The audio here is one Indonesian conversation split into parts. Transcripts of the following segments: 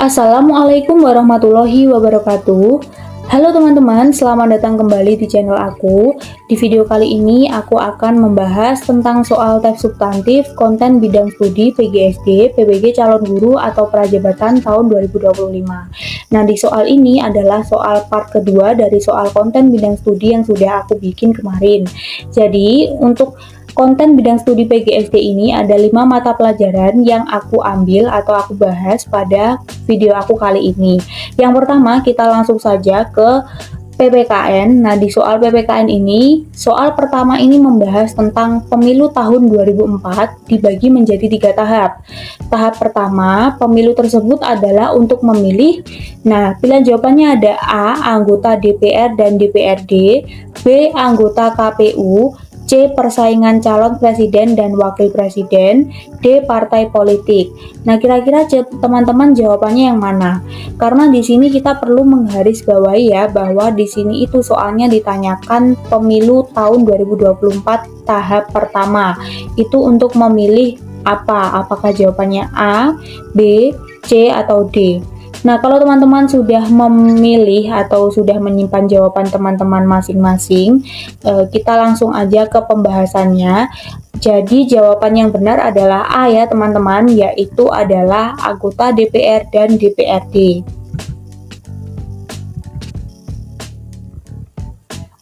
Assalamualaikum warahmatullahi wabarakatuh. Halo teman-teman, selamat datang kembali di channel aku. Di video kali ini aku akan membahas tentang soal teks substantif konten bidang studi PGSD, PBG calon guru atau prajabatan tahun 2025. Nah, di soal ini adalah soal part kedua dari soal konten bidang studi yang sudah aku bikin kemarin. Jadi, untuk konten bidang studi PGSD ini ada 5 mata pelajaran yang aku ambil atau aku bahas pada video aku kali ini. Yang pertama, kita langsung saja ke PPKN. Nah, di soal PPKN ini, soal pertama ini membahas tentang pemilu tahun 2004 dibagi menjadi 3 tahap. Tahap pertama, pemilu tersebut adalah untuk memilih. Nah, pilihan jawabannya ada A, anggota DPR dan DPRD, B, anggota KPU, C. Persaingan calon presiden dan wakil presiden, D. Partai politik. Nah, kira-kira teman-teman jawabannya yang mana? Karena di sini kita perlu menggarisbawahi ya bahwa di sini itu soalnya ditanyakan pemilu tahun 2024 tahap pertama. Itu untuk memilih apa? Apakah jawabannya A, B, C atau D? Nah, kalau teman-teman sudah memilih atau sudah menyimpan jawaban teman-teman masing-masing, kita langsung aja ke pembahasannya. Jadi, jawaban yang benar adalah A ya teman-teman, yaitu adalah anggota DPR dan DPRD.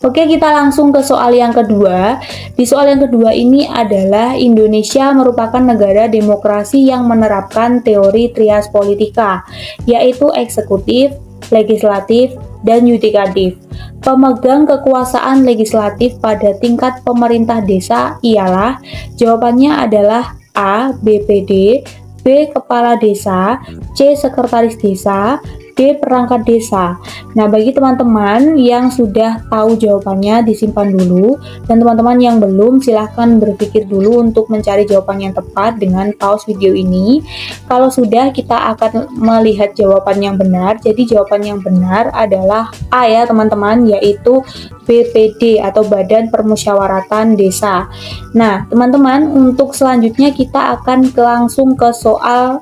Oke, kita langsung ke soal yang kedua. Di soal yang kedua ini adalah Indonesia merupakan negara demokrasi yang menerapkan teori trias politika, yaitu eksekutif, legislatif, dan yudikatif. Pemegang kekuasaan legislatif pada tingkat pemerintah desa ialah, jawabannya adalah A. BPD, B. Kepala Desa, C. Sekretaris Desa, D. Perangkat desa. Nah, bagi teman-teman yang sudah tahu jawabannya disimpan dulu, dan teman-teman yang belum silahkan berpikir dulu untuk mencari jawaban yang tepat dengan pause video ini. Kalau sudah, kita akan melihat jawaban yang benar. Jadi jawaban yang benar adalah A ya teman-teman, yaitu BPD atau Badan Permusyawaratan Desa. Nah, teman-teman, untuk selanjutnya kita akan langsung ke soal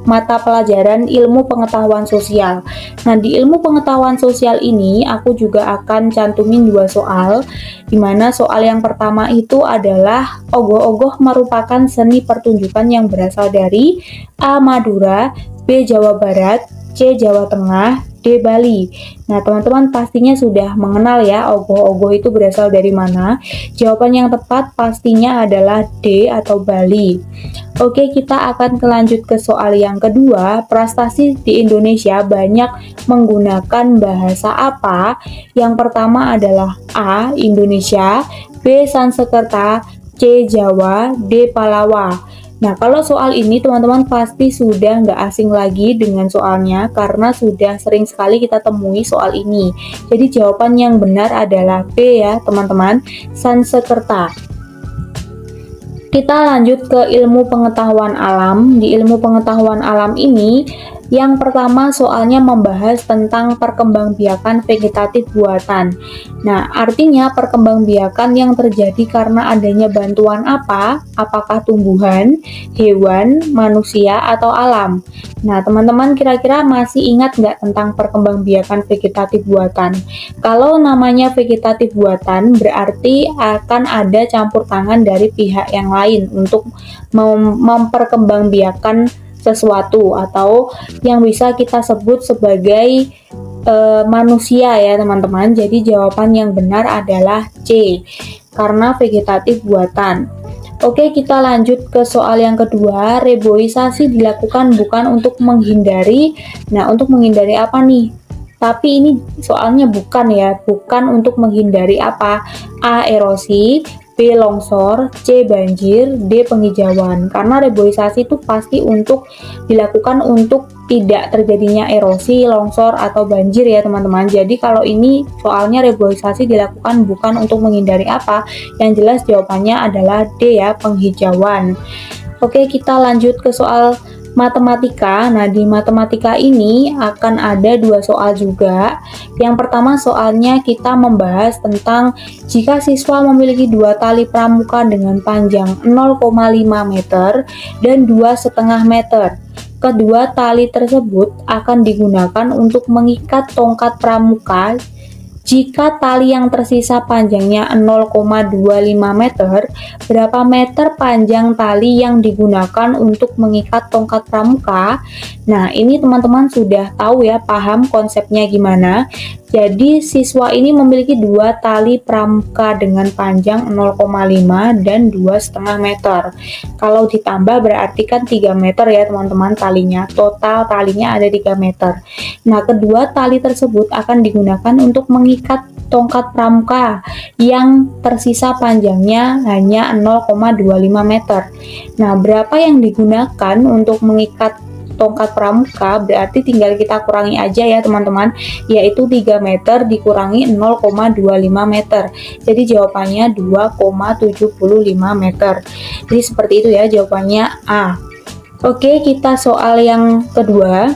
mata pelajaran ilmu pengetahuan sosial. Nah, di ilmu pengetahuan sosial ini aku juga akan cantumin 2 soal, dimana soal yang pertama itu adalah ogoh-ogoh merupakan seni pertunjukan yang berasal dari A. Madura, B. Jawa Barat, C. Jawa Tengah, D. Bali. Nah, teman-teman pastinya sudah mengenal ya ogoh-ogoh itu berasal dari mana. Jawaban yang tepat pastinya adalah D atau Bali. Oke, kita akan lanjut ke soal yang kedua. Prestasi di Indonesia banyak menggunakan bahasa apa? Yang pertama adalah A. Indonesia, B. Sanskerta, C. Jawa, D. Palawa. Nah, kalau soal ini teman-teman pasti sudah nggak asing lagi dengan soalnya karena sudah sering sekali kita temui soal ini. Jadi jawaban yang benar adalah B ya teman-teman, Sanskerta. Kita lanjut ke ilmu pengetahuan alam. Di ilmu pengetahuan alam ini, yang pertama soalnya membahas tentang perkembangbiakan vegetatif buatan. Nah, artinya perkembangbiakan yang terjadi karena adanya bantuan apa? Apakah tumbuhan, hewan, manusia, atau alam? Nah, teman-teman kira-kira masih ingat nggak tentang perkembangbiakan vegetatif buatan? Kalau namanya vegetatif buatan, berarti akan ada campur tangan dari pihak yang lain untuk memperkembangbiakan sesuatu atau yang bisa kita sebut sebagai manusia ya teman-teman. Jadi jawaban yang benar adalah C, karena vegetatif buatan. Oke, kita lanjut ke soal yang kedua. Reboisasi dilakukan bukan untuk menghindari. Nah, untuk menghindari apa nih? Tapi ini soalnya bukan ya, bukan untuk menghindari apa? A. Erosi, B. Longsor, C. Banjir, D. Penghijauan. Karena reboisasi itu pasti untuk dilakukan untuk tidak terjadinya erosi, longsor, atau banjir ya teman-teman. Jadi kalau ini soalnya reboisasi dilakukan bukan untuk menghindari apa, yang jelas jawabannya adalah D ya, penghijauan. Oke, kita lanjut ke soal matematika. Nah, di matematika ini akan ada 2 soal juga. Yang pertama soalnya kita membahas tentang jika siswa memiliki 2 tali pramuka dengan panjang 0,5 meter dan 2,5 meter. Kedua tali tersebut akan digunakan untuk mengikat tongkat pramuka jika tali yang tersisa panjangnya 0,25 meter. Berapa meter panjang tali yang digunakan untuk mengikat tongkat pramuka? Nah, ini teman-teman sudah tahu ya, paham konsepnya gimana. Jadi siswa ini memiliki dua tali pramuka dengan panjang 0,5 dan 2,5 meter. Kalau ditambah berarti kan 3 meter ya teman-teman talinya. Total talinya ada 3 meter. Nah, kedua tali tersebut akan digunakan untuk mengikat tongkat pramuka yang tersisa panjangnya hanya 0,25 meter. Nah, berapa yang digunakan untuk mengikat tongkat pramuka? Berarti tinggal kita kurangi aja ya teman-teman, yaitu 3 meter dikurangi 0,25 meter. Jadi jawabannya 2,75 meter. Jadi seperti itu ya jawabannya A. Oke, kita soal yang kedua.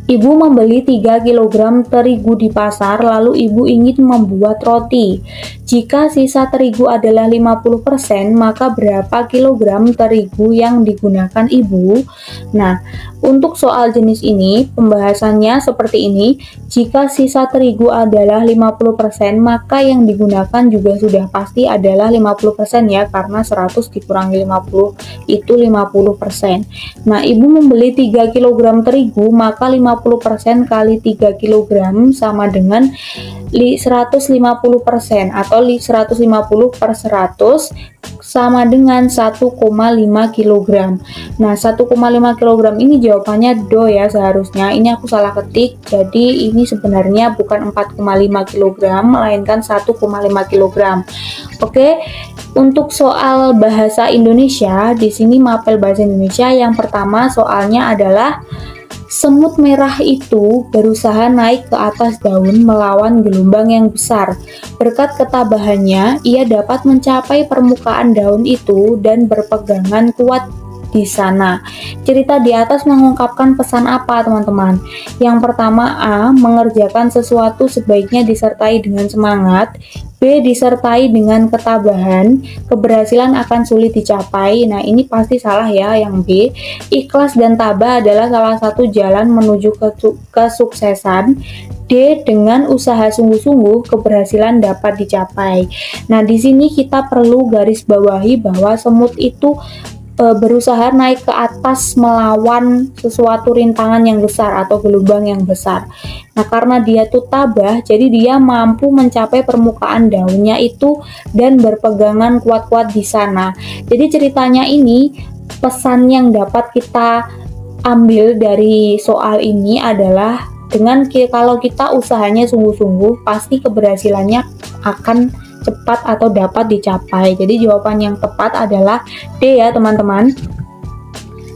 Ibu membeli 3 kg terigu di pasar, lalu ibu ingin membuat roti. Jika sisa terigu adalah 50%, maka berapa kilogram terigu yang digunakan ibu? Nah, untuk soal jenis ini, pembahasannya seperti ini. Jika sisa terigu adalah 50%, maka yang digunakan juga sudah pasti adalah 50% ya, karena 100 dikurangi 50 itu 50%. Nah, ibu membeli 3 kg terigu, maka 50% kali 3 kg sama dengan 150%, atau 150 per 100 sama dengan 1,5 kg. Nah, 1,5 kg ini jawabannya do ya seharusnya. Ini aku salah ketik, jadi ini sebenarnya bukan 4,5 kg, melainkan 1,5 kg. Oke, untuk soal bahasa Indonesia, di sini mapel bahasa Indonesia yang pertama soalnya adalah semut merah itu berusaha naik ke atas daun melawan gelombang yang besar. Berkat ketabahannya, ia dapat mencapai permukaan daun itu dan berpegangan kuat di sana. Cerita di atas mengungkapkan pesan apa, teman-teman? Yang pertama, A. Mengerjakan sesuatu sebaiknya disertai dengan semangat. B. Disertai dengan ketabahan, keberhasilan akan sulit dicapai. Nah, ini pasti salah ya yang B. Ikhlas dan tabah adalah salah satu jalan menuju kesuksesan. D. Dengan usaha sungguh-sungguh, keberhasilan dapat dicapai. Nah, di sini kita perlu garis bawahi bahwa semut itu berusaha naik ke atas melawan sesuatu rintangan yang besar atau gelombang yang besar. Nah, karena dia tuh tabah, jadi dia mampu mencapai permukaan daunnya itu dan berpegangan kuat-kuat di sana. Jadi ceritanya ini, pesan yang dapat kita ambil dari soal ini adalah kalau kita usahanya sungguh-sungguh, pasti keberhasilannya akan cepat atau dapat dicapai. Jadi jawaban yang tepat adalah D ya teman-teman.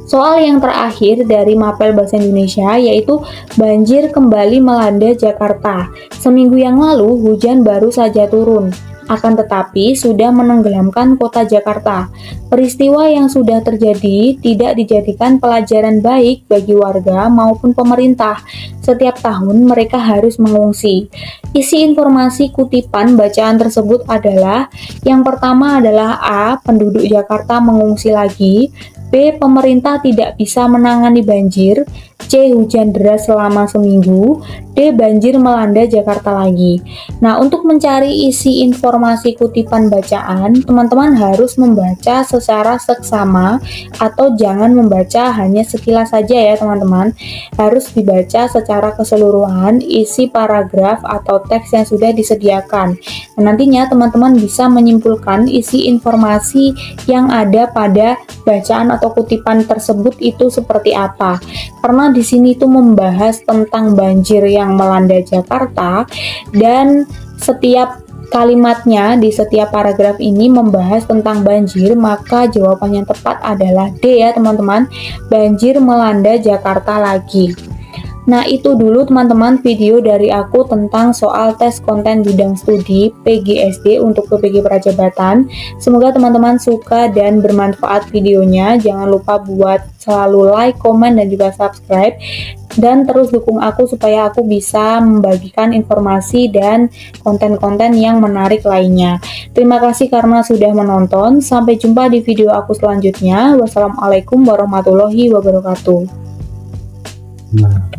Soal yang terakhir dari mapel bahasa Indonesia yaitu banjir kembali melanda Jakarta. Seminggu yang lalu hujan baru saja turun, akan tetapi sudah menenggelamkan kota Jakarta. Peristiwa yang sudah terjadi tidak dijadikan pelajaran baik bagi warga maupun pemerintah. Setiap tahun mereka harus mengungsi. Isi informasi kutipan bacaan tersebut adalah, yang pertama adalah A. Penduduk Jakarta mengungsi lagi. B. Pemerintah tidak bisa menangani banjir. C. Hujan deras selama seminggu. D. Banjir melanda Jakarta lagi. Nah, untuk mencari isi informasi kutipan bacaan, teman-teman harus membaca secara seksama atau jangan membaca hanya sekilas saja ya teman-teman. Harus dibaca secara keseluruhan isi paragraf atau teks yang sudah disediakan. Nah, nantinya teman-teman bisa menyimpulkan isi informasi yang ada pada bacaan atau kutipan tersebut itu seperti apa. Karena di sini itu membahas tentang banjir yang melanda Jakarta dan setiap kalimatnya di setiap paragraf ini membahas tentang banjir, maka jawaban yang tepat adalah D ya teman-teman. Banjir melanda Jakarta lagi. Nah, itu dulu teman-teman video dari aku tentang soal tes konten bidang studi PGSD untuk PPG Prajabatan. Semoga teman-teman suka dan bermanfaat videonya. Jangan lupa buat selalu like, komen, dan juga subscribe. dan terus dukung aku supaya aku bisa membagikan informasi dan konten-konten yang menarik lainnya. Terima kasih karena sudah menonton. Sampai jumpa di video aku selanjutnya. Wassalamualaikum warahmatullahi wabarakatuh. Nah.